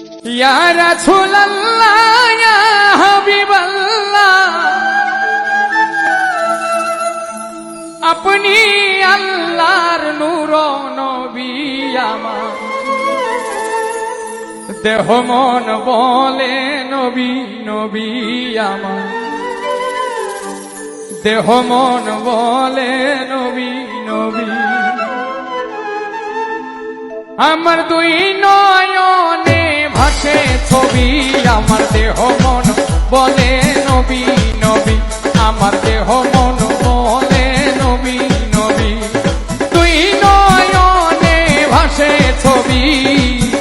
ইয়া রাসূলুল্লাহ ইয়া হাবিবাল্লাহ আপনি আল্লাহর নূর নবী আমার দেহ মন বলে নবী নবী আমার দেহ মন বলে নবী নবী আমার দুই নয়নে ভাসে ছবি আমার দেহ মন বলে নবী নবী আমার দেহ মন বলে নবী নবী দুই নয়নে ভাসে ছবি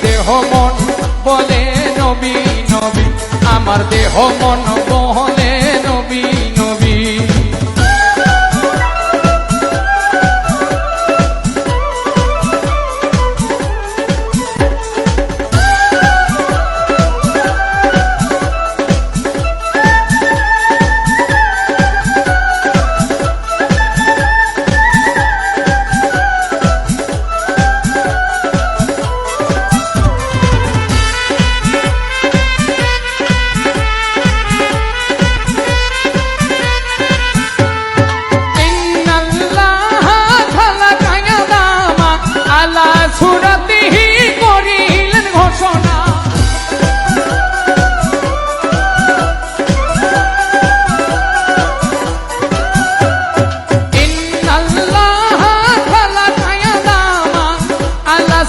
দেহ মন বলে নবী নবী আমার দেহ মন বলে নবী নবী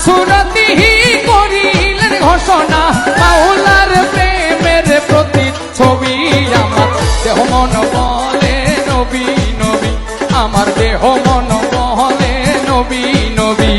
সুরতিহি করিলেন ঘোষণা মাওলার প্রেমের প্রতিচ্ছবি আমার দেহ মন বলে নবী নবী আমার দেহ মন বলে নবী নবী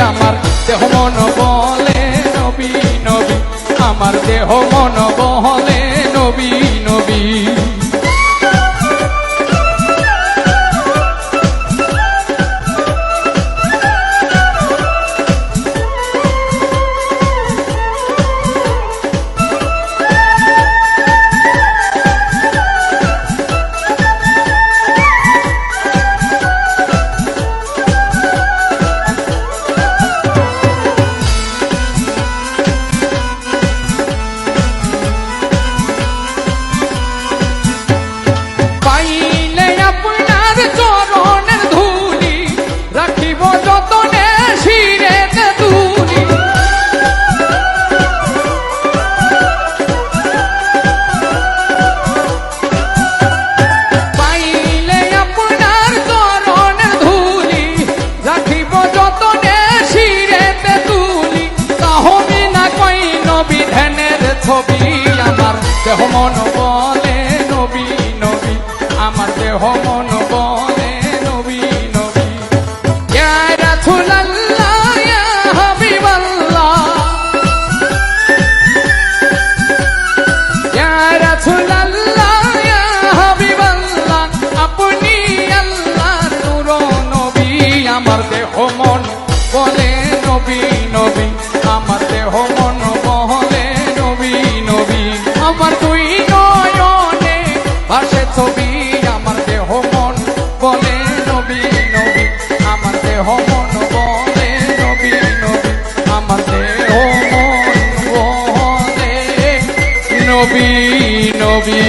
আমার দেহ মন বলে নবী নবী আমার দেহ মন বলে নবী নবী ছবি আমার দেহ মন বলে নবী নবী আমার দেহ মন বলে নবী নবী ইয়া রাসূলুল্লাহ ইয়া হাবিবাল্লাহ ইয়া রাসূলুল্লাহ ইয়া হাবিবাল্লাহ আপনি আল্লাহর নূর নবী আমার দেহ মন বলে নবী নবী আমার দেহ মন বলে আমার দুই নয়নে ভাসে ছবি আমার দেহ মন বলে নবী নবী আমার দেহ মন বলে নবী নবী আমার দেহ মন বলে নবী নবী